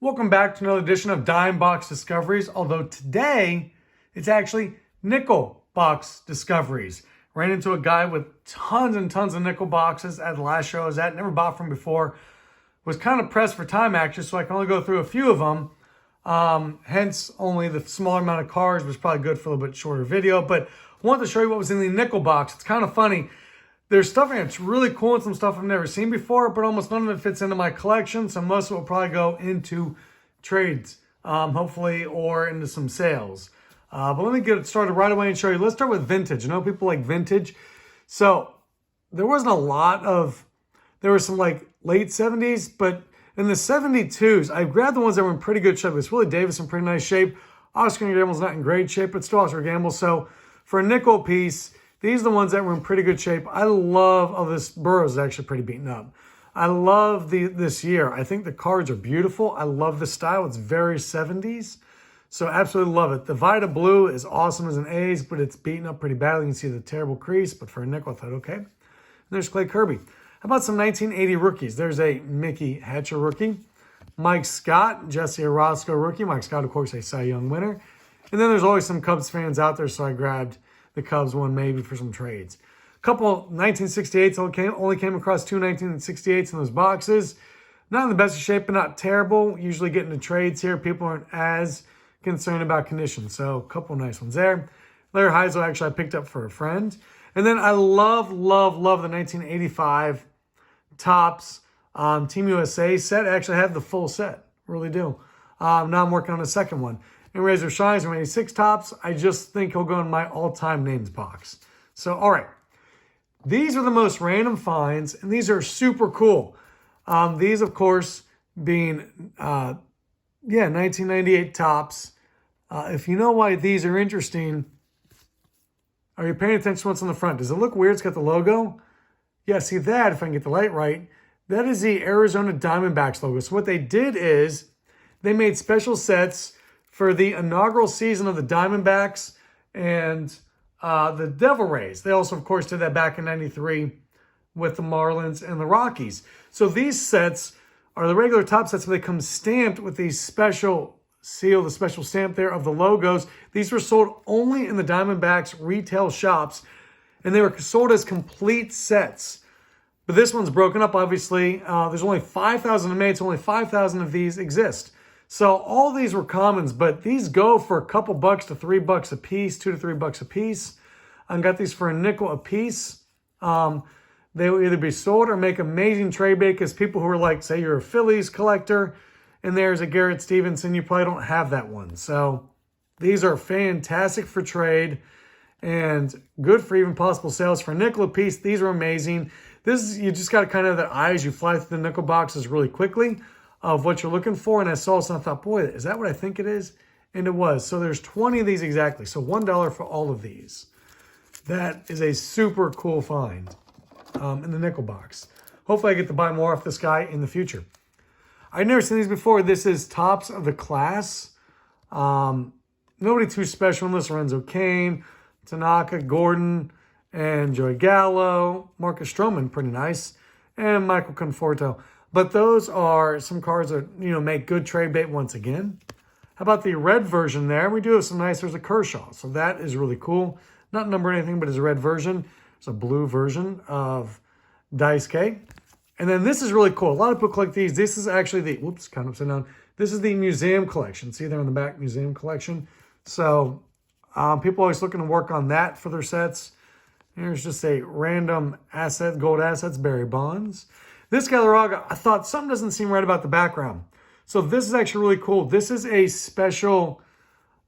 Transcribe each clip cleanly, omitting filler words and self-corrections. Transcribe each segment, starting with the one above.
Welcome back to another edition of Dime Box Discoveries, although today it's actually Nickel Box Discoveries. Ran into a guy with tons and tons of nickel boxes at the last show I was at, never bought from before. Was kind of pressed for time actually, so I can only go through a few of them. Hence only the smaller amount of cards, was probably good for a little bit shorter video, but I wanted to show you what was in the nickel box. It's kind of funny. There's stuff in it that's really cool and some stuff I've never seen before, but almost none of it fits into my collection. So most of it will probably go into trades, hopefully, or into some sales. But let me get started right away and show you. Let's start with vintage. I know people like vintage. So there wasn't a lot of, there were some like late 70s, but in the 72s, I grabbed the ones that were in pretty good shape. It's Willie Davis in pretty nice shape. Oscar Gamble's not in great shape, but still Oscar Gamble. So for a nickel piece, these are the ones that were in pretty good shape. I love, this Burroughs is actually pretty beaten up. I love this year. I think the cards are beautiful. I love the style. It's very 70s. So absolutely love it. The Vita Blue is awesome as an A's, but it's beaten up pretty badly. You can see the terrible crease, but for a nickel, I thought, okay. And there's Clay Kirby. How about some 1980 rookies? There's a Mickey Hatcher rookie. Mike Scott, Jesse Orozco rookie. Mike Scott, of course, a Cy Young winner. And then there's always some Cubs fans out there, so I grabbed the Cubs one maybe for some trades. A couple 1968s, only came across two 1968s in those boxes. Not in the best of shape, but not terrible. Usually getting to trades here. People aren't as concerned about condition. So a couple nice ones there. Larry Heisel, actually, I picked up for a friend. And then I love the 1985 Topps Team USA set. I actually have the full set. Really do. Now I'm working on a second one. And Razor Shines from 86 Topps. I just think he'll go in my all-time names box. So, all right. These are the most random finds, and these are super cool. These, of course, being, 1998 Topps. If you know why these are interesting, are you paying attention to what's on the front? Does it look weird? It's got the logo. Yeah, see that, if I can get the light right, that is the Arizona Diamondbacks logo. So what they did is they made special sets for the inaugural season of the Diamondbacks and the Devil Rays. They also, of course, did that back in '93 with the Marlins and the Rockies. So these sets are the regular top sets, but they come stamped with the special seal, the special stamp there of the logos. These were sold only in the Diamondbacks retail shops, and they were sold as complete sets. But this one's broken up, obviously. There's only 5,000 made, so only 5,000 of these exist. So all these were commons, but these go for a couple bucks to $3 a piece, $2 to $3 a piece. I got these for a nickel a piece. They will either be sold or make amazing trade bait, because people who are like, say you're a Phillies collector and there's a Garrett Stevenson, you probably don't have that one. So these are fantastic for trade and good for even possible sales. For a nickel a piece, these are amazing. This is, you just got to kind of have the eyes. You fly through the nickel boxes really quickly of what you're looking for. And I saw this and I thought, boy, is that what I think it is? And it was. So there's 20 of these exactly. So $1 for all of these. That is a super cool find in the nickel box. Hopefully I get to buy more off this guy in the future. I've never seen these before. This is Topps of the Class. Nobody too special in this. Lorenzo Cain, Tanaka, Gordon, and Joey Gallo. Marcus Stroman, pretty nice. And Michael Conforto. But those are some cards that, make good trade bait once again. How about the red version there? We do have some nice. There's a Kershaw. So that is really cool. Not numbered or anything, but it's a red version. It's a blue version of Daisuke. And then this is really cool. A lot of people collect these. This is actually the, whoops, kind of upside down. This is the museum collection. See there in the back, museum collection. So people always looking to work on that for their sets. Here's just a random asset, gold assets, Barry Bonds. This Galarraga, I thought something doesn't seem right about the background. So this is actually really cool. This is a special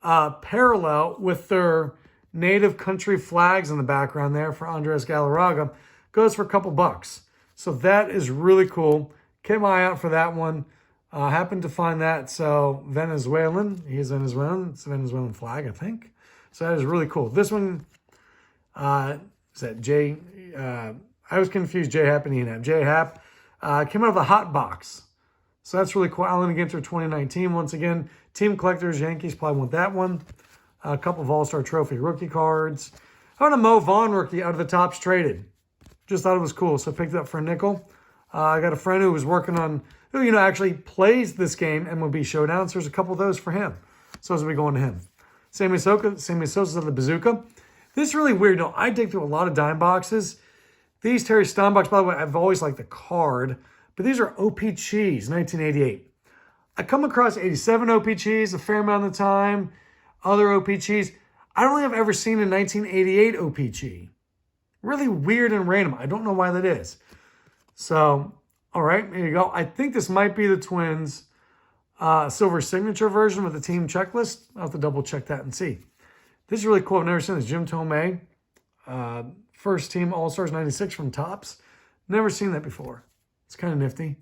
parallel with their native country flags in the background there for Andres Galarraga. Goes for a couple bucks. So that is really cool. Keep my eye out for that one. Happened to find that. So Venezuelan. He's Venezuelan. It's a Venezuelan flag, I think. So that is really cool. This one, is that J? I was confused. J Happ and Enap. J Happ came out of the hot box. So that's really cool. Allen Ginter 2019. Once again, team collectors, Yankees probably want that one. A couple of All-Star Trophy rookie cards. How about a Mo Vaughn rookie out of the Topps traded? Just thought it was cool, so I picked it up for a nickel. I got a friend who was working on who, actually plays this game, MLB Showdown. So there's a couple of those for him. So as we go into him. Sammy Sosa's of the Bazooka. This is really weird. I dig through a lot of dime boxes. These Terry Steinbachs, by the way, I've always liked the card. But these are OPCs, 1988. I come across 87 OPCs a fair amount of the time. Other OPCs. I don't think I've ever seen a 1988 OPC. Really weird and random. I don't know why that is. So, all right, there you go. I think this might be the Twins' silver signature version with the team checklist. I'll have to double check that and see. This is really cool. I've never seen this. Jim Tomei, first team All-Stars 96 from Topps. Never seen that before. It's kind of nifty.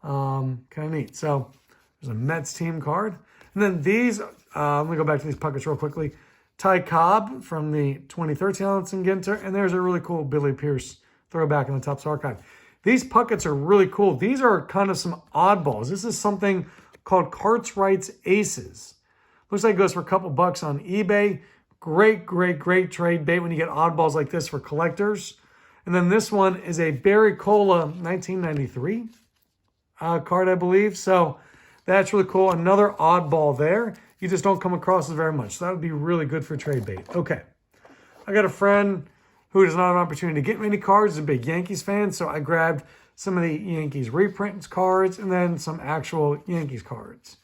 Kind of neat. So there's a Mets team card. And then these, let me go back to these puckets real quickly. Ty Cobb from the 2013 Allenson Ginter. And there's a really cool Billy Pierce throwback in the Topps archive. These puckets are really cool. These are kind of some oddballs. This is something called Cartwright's Aces. Looks like it goes for a couple bucks on eBay. Great, great, great trade bait when you get oddballs like this for collectors. And then this one is a Barry Cola 1993 card, I believe. So that's really cool. Another oddball there. You just don't come across it very much. So that would be really good for trade bait. Okay. I got a friend who does not have an opportunity to get many cards. He's a big Yankees fan. So I grabbed some of the Yankees reprints cards and then some actual Yankees cards.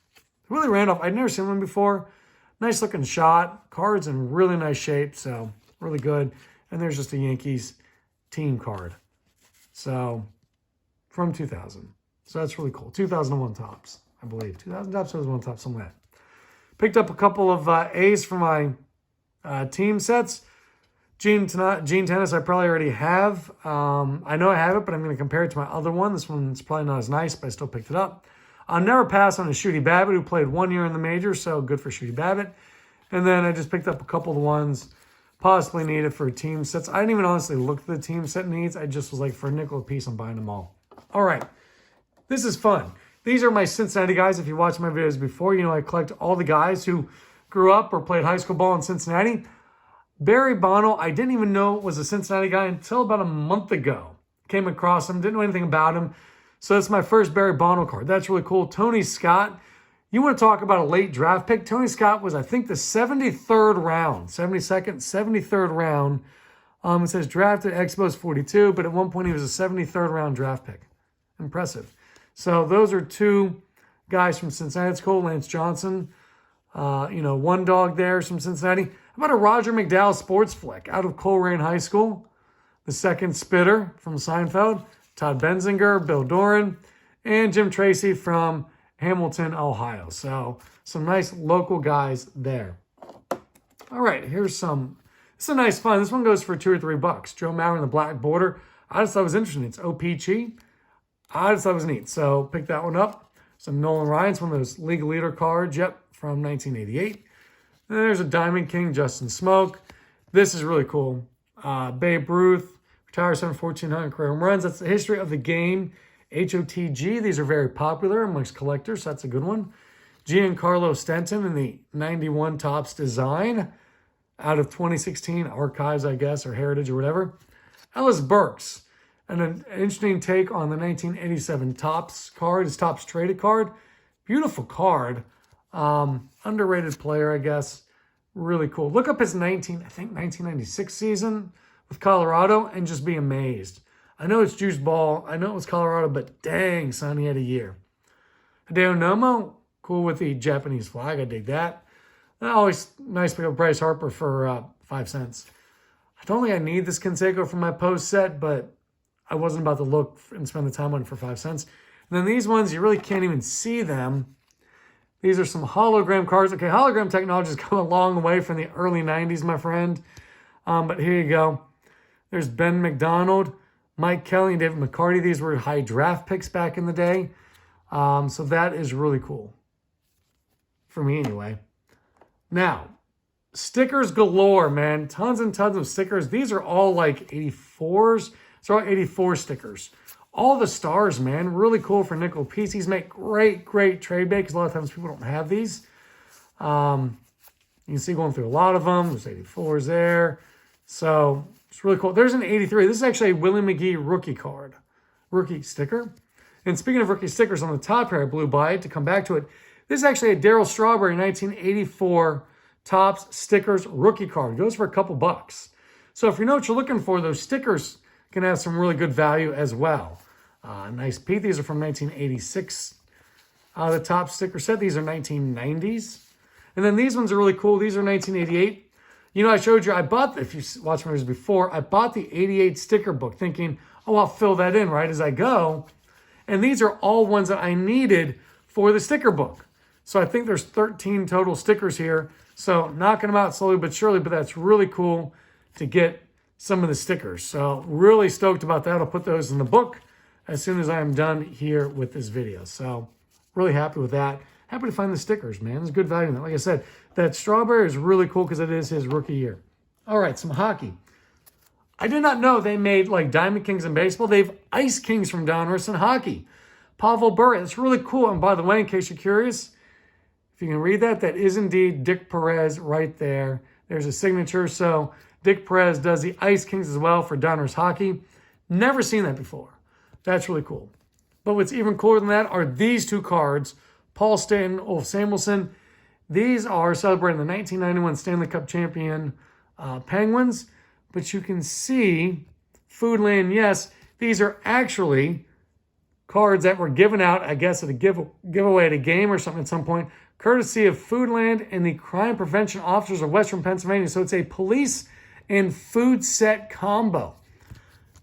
Really Randolph, I'd never seen one before. Nice looking shot. Cards in really nice shape. So really good. And there's just a Yankees team card. So from 2000. So that's really cool. 2001 Topps, I believe. 2000 Topps, 2001 Topps, something like that. Picked up a couple of A's for my team sets. Gene Tennis I probably already have. I know I have it, but I'm going to compare it to my other one. This one's probably not as nice, but I still picked it up. I'll never pass on a Shooty Babbitt, who played 1 year in the majors, so good for Shooty Babbitt. And then I just picked up a couple of the ones possibly needed for team sets. I didn't even honestly look at the team set needs. I just was like, for a nickel a piece, I'm buying them all. All right. This is fun. These are my Cincinnati guys. If you watched my videos before, I collect all the guys who grew up or played high school ball in Cincinnati. Barry Bonner, I didn't even know was a Cincinnati guy until about a month ago. Came across him, didn't know anything about him. So that's my first Barry Bonner card. That's really cool. Tony Scott. You want to talk about a late draft pick? Tony Scott was, I think, the 73rd round. 72nd, 73rd round. It says drafted Expos 42, but at one point he was a 73rd round draft pick. Impressive. So those are two guys from Cincinnati. It's cool. Lance Johnson. One dog there from Cincinnati. How about a Roger McDowell sports flick out of Coleraine High School? The second spitter from Seinfeld. Todd Benzinger, Bill Doran, and Jim Tracy from Hamilton, Ohio. So some nice local guys there. All right, here's some. It's a nice fun. This one goes for $2 or $3. Joe Mauer in the black border. I just thought it was interesting. It's OPC. I just thought it was neat. So pick that one up. Some Nolan Ryan's one of those league leader cards. Yep, from 1988. And there's a Diamond King, Justin Smoke. This is really cool. Babe Ruth. Retires 1,400 career home runs. That's the history of the game. HOTG. These are very popular amongst collectors. So that's a good one. Giancarlo Stanton in the 91 Topps design out of 2016 archives, I guess, or heritage or whatever. Ellis Burks. And an interesting take on the 1987 Topps card. His Topps traded card. Beautiful card. Underrated player, I guess. Really cool. Look up his 1996 season with Colorado and just be amazed. I know it's juice ball. I know it was Colorado, but dang, son, he had a year. Hideo Nomo, cool with the Japanese flag. I dig that. And always nice to pick up Bryce Harper for 5 cents. I don't think I need this Canseco for my post set, but I wasn't about to look and spend the time on it for 5 cents. And then these ones, you really can't even see them. These are some hologram cards. Okay, hologram technology has come a long way from the early 90s, my friend. But here you go. There's Ben McDonald, Mike Kelly, and David McCarty. These were high draft picks back in the day. So that is really cool. For me, anyway. Now, stickers galore, man. Tons and tons of stickers. These are all like 84s. So 84 stickers. All the stars, man. Really cool for nickel piece. These make great, great trade bait because a lot of times people don't have these. You can see going through a lot of them. There's 84s there. So it's really cool. There's an 83. This is actually a Willie McGee rookie card. Rookie sticker. And speaking of rookie stickers, on the top here, I blew by it to come back to it. This is actually a Darryl Strawberry 1984 Topps Stickers rookie card. It goes for a couple bucks. So if you know what you're looking for, those stickers can have some really good value as well. Nice Pete. These are from 1986. The top sticker set. These are 1990s. And then these ones are really cool. These are 1988. You know, I showed you, I bought, if you watched my videos before, I bought the 88 sticker book thinking, oh, I'll fill that in right as I go. And these are all ones that I needed for the sticker book. So I think there's 13 total stickers here. So knocking them out slowly but surely, but that's really cool to get some of the stickers. So really stoked about that. I'll put those in the book as soon as I'm done here with this video. So really happy with that. Happy to find the stickers, man. There's good value in that. Like I said, that Strawberry is really cool because it is his rookie year. All right, some hockey. I did not know they made like Diamond Kings in baseball. They have Ice Kings from Donruss in hockey. Pavel Bure. It's really cool. And by the way, in case you're curious, if you can read that, that is indeed Dick Perez right there. There's a signature. So Dick Perez does the Ice Kings as well for Donruss hockey. Never seen that before. That's really cool. But what's even cooler than that are these two cards. Paul Stanton, Ulf Samuelsson. These are celebrating the 1991 Stanley Cup champion Penguins. But you can see Foodland, yes, these are actually cards that were given out, I guess, at a giveaway at a game or something at some point, courtesy of Foodland and the Crime Prevention Officers of Western Pennsylvania. So it's a police and food set combo.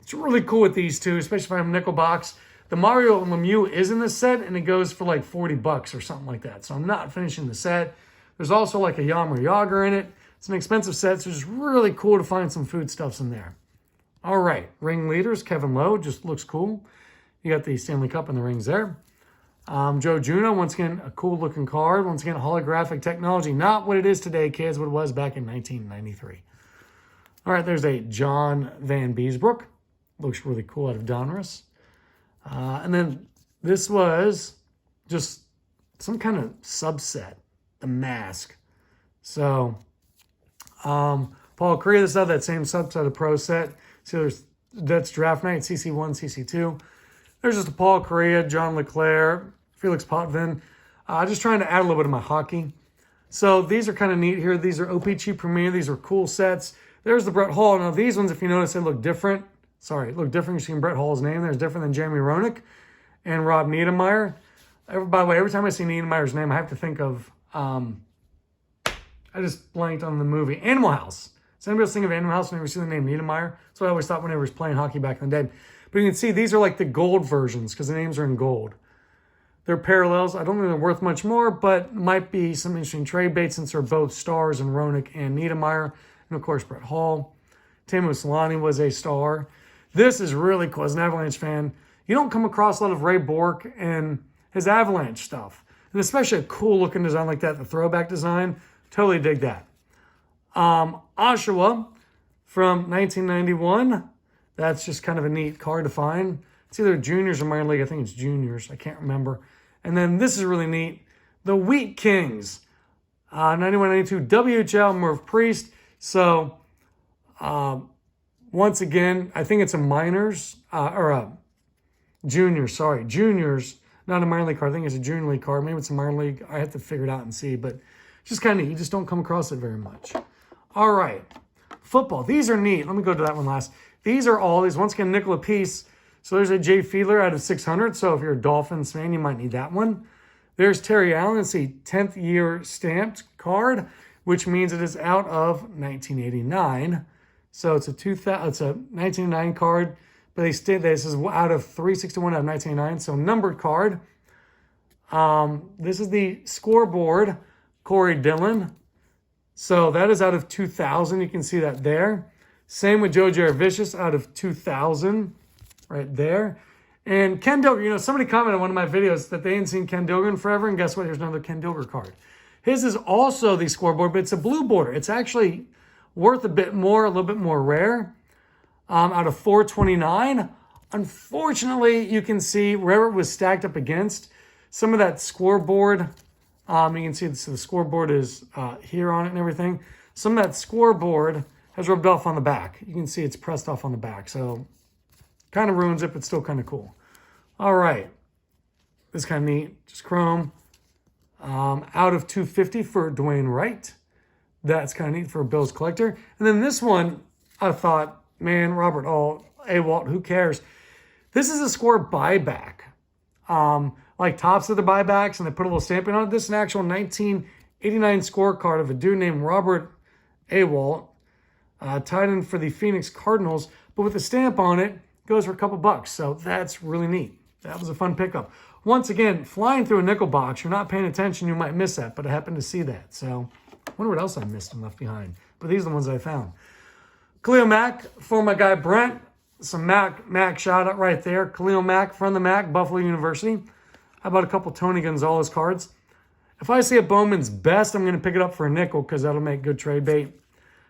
It's really cool with these two, especially if I have a nickel box. The Mario Lemieux is in this set, and it goes for like 40 bucks or something like that. So I'm not finishing the set. There's also like a Yammer Yager in it. It's an expensive set, so it's really cool to find some foodstuffs in there. All right, ringleaders, Kevin Lowe, just looks cool. You got the Stanley Cup and the rings there. Joe Juno, once again, a cool looking card. Once again, holographic technology. Not what it is today, kids, what it was back in 1993. All right, there's a John Van Beesbrook. Looks really cool out of Donruss. And then this was just some kind of subset, the Mask. So, Paul Kariya, this is that same subset of Pro set. So that's Draft Night, CC1, CC2. There's just a Paul Kariya, John LeClaire, Felix Potvin. Just trying to add a little bit of my hockey. So these are kind of neat here. These are OPC Premier. These are cool sets. There's the Brett Hall. Now these ones, if you notice, they look different. Sorry, look different. You're seeing Brett Hall's name. There's different than Jeremy Roenick and Rob Niedermeyer. By the way, every time I see Niedermeyer's name, I have to think of, I just blanked on the movie Animal House. Does anybody else think of Animal House when they see the name Niedermeyer? That's what I always thought when I was playing hockey back in the day. But you can see these are like the gold versions because the names are in gold. They're parallels. I don't think they're worth much more, but might be some interesting trade bait since they're both stars in Roenick and Niedermeyer. And of course, Brett Hall. Teemu Selanne was a star. This is really cool. As an Avalanche fan, you don't come across a lot of Ray Bourque and his Avalanche stuff. And especially a cool looking design like that, the throwback design. Totally dig that. Oshawa from 1991. That's just kind of a neat card to find. It's either juniors or minor league. I think it's juniors. I can't remember. And then this is really neat. The Wheat Kings. 91-92 WHL Merv Priest. So, once again, I think it's a minors, or a juniors, sorry. Juniors, not a minor league card. I think it's a junior league card. Maybe it's a minor league. I have to figure it out and see. But it's just kind of neat. You just don't come across it very much. All right. Football. These are neat. Let me go to that one last. These are all these. Once again, nickel a piece. So there's a Jay Fiedler out of 600. So if you're a Dolphins fan, you might need that one. There's Terry Allen. It's a 10th year stamped card, which means it is out of 1989. So it's a 1989 card, but they state this is out of 361 out of 1989. So numbered card. This is the scoreboard, Corey Dillon. So that is out of 2000. You can see that there. Same with Joe Jaravicius out of 2000, right there. And Ken Dilger, you know, somebody commented on one of my videos that they hadn't seen Ken Dilger in forever, and guess what? Here's another Ken Dilger card. His is also the scoreboard, but it's a blue border. It's actually worth a bit more, a little bit more rare, out of 429. Unfortunately, you can see wherever it was stacked up against, some of that scoreboard, you can see the scoreboard is here on it and everything. Some of that scoreboard has rubbed off on the back. You can see it's pressed off on the back. So kind of ruins it, but still kind of cool. All right. This is kind of neat. Just chrome. Out of 250 for Dwayne Wright. That's kind of neat for a Bills collector. And then this one, I thought, man, Robert Awalt, who cares? This is a score buyback. Like Topps of the buybacks, and they put a little stamping on it. This is an actual 1989 scorecard of a dude named Robert Awalt, tied in for the Phoenix Cardinals, but with a stamp on it, goes for a couple bucks. So that's really neat. That was a fun pickup. Once again, flying through a nickel box, you're not paying attention, you might miss that, but I happened to see that. So I wonder what else I missed and left behind. But these are the ones I found. Khalil Mack for my guy Brent. Some Mac shout out right there. Khalil Mack from the Mac, Buffalo University. How about a couple Tony Gonzalez cards? If I see a Bowman's Best, I'm going to pick it up for a nickel because that'll make good trade bait.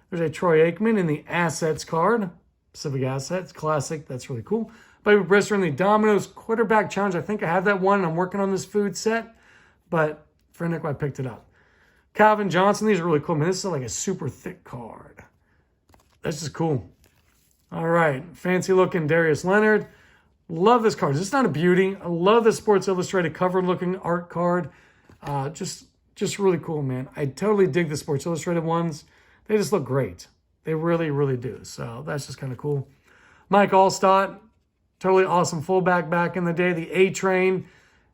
There's a Troy Aikman in the Assets card. Pacific Assets, classic. That's really cool. Bobby Brister in the Domino's Quarterback Challenge. I think I have that one. I'm working on this food set, but for a nickel, I picked it up. Calvin Johnson. These are really cool. Man, this is like a super thick card. That's just cool. All right. Fancy looking Darius Leonard. Love this card. This is not a beauty. I love the Sports Illustrated cover looking art card. Just really cool, man. I totally dig the Sports Illustrated ones. They just look great. They really, really do. So that's just kind of cool. Mike Allstott. Totally awesome fullback back in the day. The A-Train.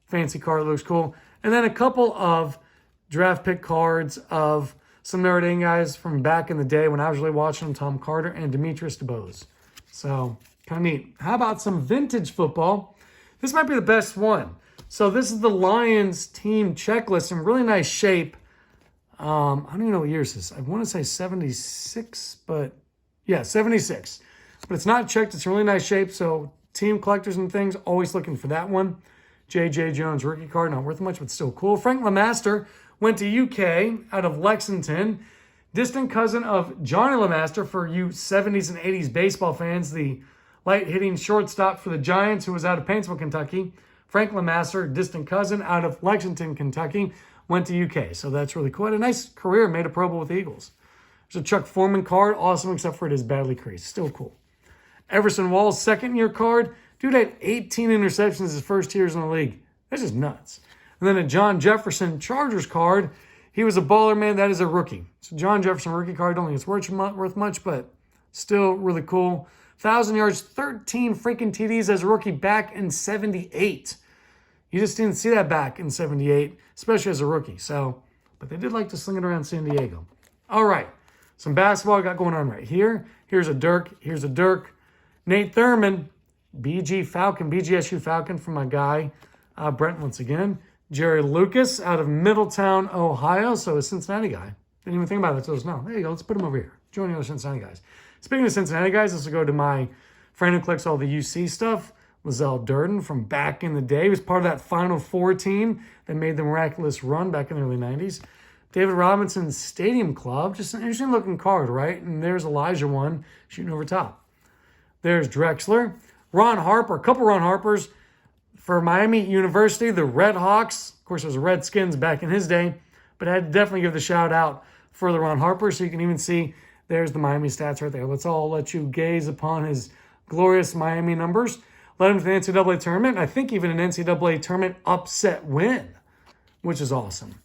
Fancy card. Looks cool. And then a couple of draft pick cards of some Notre Dame guys from back in the day when I was really watching them, Tom Carter and Demetrius DeBose. So, kind of neat. How about some vintage football? This might be the best one. So, this is the Lions team checklist in really nice shape. I don't even know what year this is. I want to say 76, but yeah, 76. But it's not checked. It's in really nice shape. So, team collectors and things, always looking for that one. J.J. Jones rookie card, not worth much, but still cool. Frank LeMaster went to UK out of Lexington. Distant cousin of Johnny LeMaster for you 70s and 80s baseball fans. The light-hitting shortstop for the Giants who was out of Paintsville, Kentucky. Frank LeMaster, distant cousin out of Lexington, Kentucky, went to UK. So that's really cool. Had a nice career, made a Pro Bowl with the Eagles. There's a Chuck Foreman card, awesome except for it is badly creased. Still cool. Everson Walls, second-year card. Dude had 18 interceptions his first years in the league. That's just nuts. And then a John Jefferson Chargers card. He was a baller, man. That is a rookie. So John Jefferson rookie card. Don't think it's worth much, but still really cool. 1,000 yards, 13 freaking TDs as a rookie back in 78. You just didn't see that back in 78, especially as a rookie. So, but they did like to sling it around San Diego. All right. Some basketball I got going on right here. Here's a Dirk. Here's a Dirk. Nate Thurman. BGSU Falcon from my guy, Brent once again. Jerry Lucas out of Middletown, Ohio. So a Cincinnati guy. Didn't even think about it until just now. There you go. Let's put him over here. Join the other Cincinnati guys. Speaking of Cincinnati guys, this will go to my friend who collects all the UC stuff, Lizelle Durden from back in the day. He was part of that Final Four team that made the miraculous run back in the early 90s. David Robinson's Stadium Club. Just an interesting looking card, right? And there's Elijah one shooting over top. There's Drexler. Ron Harper, a couple Ron Harpers for Miami University, the Red Hawks. Of course, it was Redskins back in his day, but I had to definitely give the shout out for the Ron Harper so you can even see there's the Miami stats right there. Let's all let you gaze upon his glorious Miami numbers. Led him to the NCAA tournament. I think even an NCAA tournament upset win, which is awesome.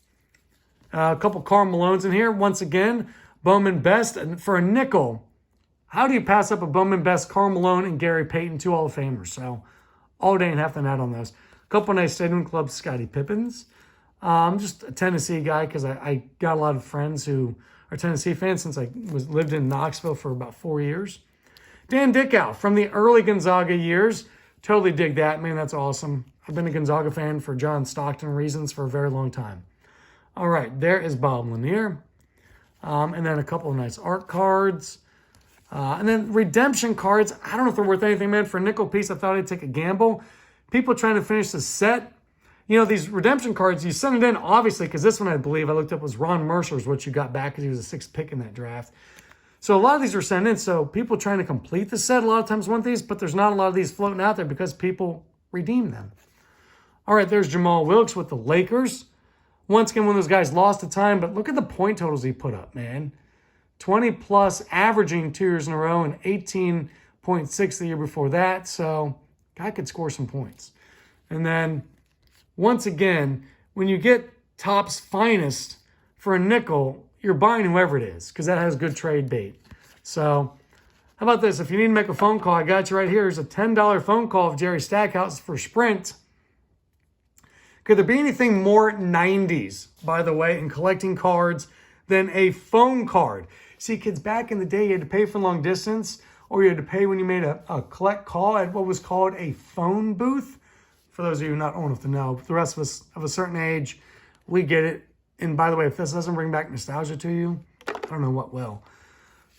A couple Karl Malones in here. Once again, Bowman Best. And for a nickel, how do you pass up a Bowman Best, Karl Malone, and Gary Payton, two Hall of Famers? So all day and half the night on those. A couple nice Stadium Club Scottie Pippens. I'm just a Tennessee guy because I got a lot of friends who are Tennessee fans since I lived in Knoxville for about 4 years. Dan Dickow from the early Gonzaga years. Totally dig that, man. That's awesome. I've been a Gonzaga fan for John Stockton reasons for a very long time. All right, there is Bob Lanier. And then a couple of nice art cards. And then redemption cards. I don't know if they're worth anything, man. For a nickel piece, I thought I'd take a gamble. People trying to finish the set. You know, these redemption cards, you send it in, obviously, because this one, I believe, I looked up, was Ron Mercer's, what you got back because he was a sixth pick in that draft. So a lot of these were sent in. So people trying to complete the set a lot of times want these, but there's not a lot of these floating out there because people redeem them. All right, there's Jamal Wilkes with the Lakers. Once again, one of those guys lost the time, but look at the point totals he put up, man. 20 plus, averaging 2 years in a row, and 18.6 the year before that. So guy could score some points. And then once again, when you get Topps Finest for a nickel, you're buying whoever it is because that has good trade bait. So how about this? If you need to make a phone call, I got you right here. Here's a $10 phone call of Jerry Stackhouse for Sprint. Could there be anything more 90s, by the way, in collecting cards than a phone card? See, kids, back in the day, you had to pay for long distance, or you had to pay when you made a collect call at what was called a phone booth. For those of you not old enough to know, the rest of us of a certain age, we get it. And by the way, if this doesn't bring back nostalgia to you, I don't know what will.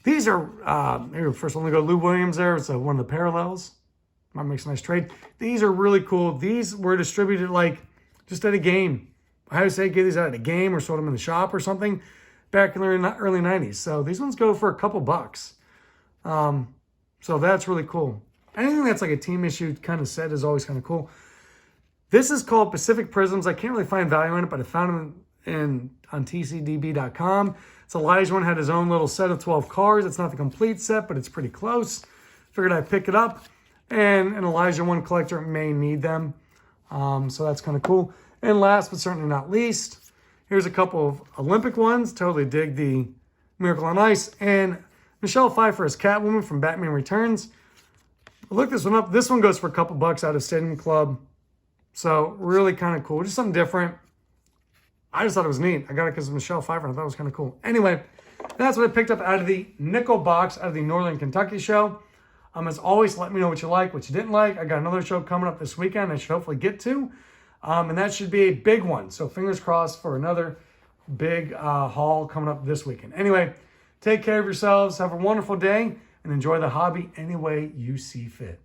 These are, here, first let me go Lou Williams there. It's one of the parallels. Might make a nice trade. These are really cool. These were distributed like just at a game. I would say get these out at a game or sold them in the shop or something back in the early 90s. So these ones go for a couple bucks. So that's really cool. Anything that's like a team issue kind of set is always kind of cool. This is called Pacific Prisms. I can't really find value in it, but I found them on tcdb.com. It's Elijah one, had his own little set of 12 cards. It's not the complete set, but it's pretty close. Figured I'd pick it up. And an Elijah one collector may need them. So that's kind of cool. And last but certainly not least, here's a couple of Olympic ones. Totally dig the Miracle on Ice. And Michelle Pfeiffer as Catwoman from Batman Returns. Look this one up. This one goes for a couple bucks out of Stadium Club. So really kind of cool. Just something different. I just thought it was neat. I got it because of Michelle Pfeiffer. I thought it was kind of cool. Anyway, that's what I picked up out of the nickel box out of the Northern Kentucky show. As always, let me know what you like, what you didn't like. I got another show coming up this weekend I should hopefully get to. And that should be a big one. So fingers crossed for another big haul coming up this weekend. Anyway, take care of yourselves. Have a wonderful day and enjoy the hobby any way you see fit.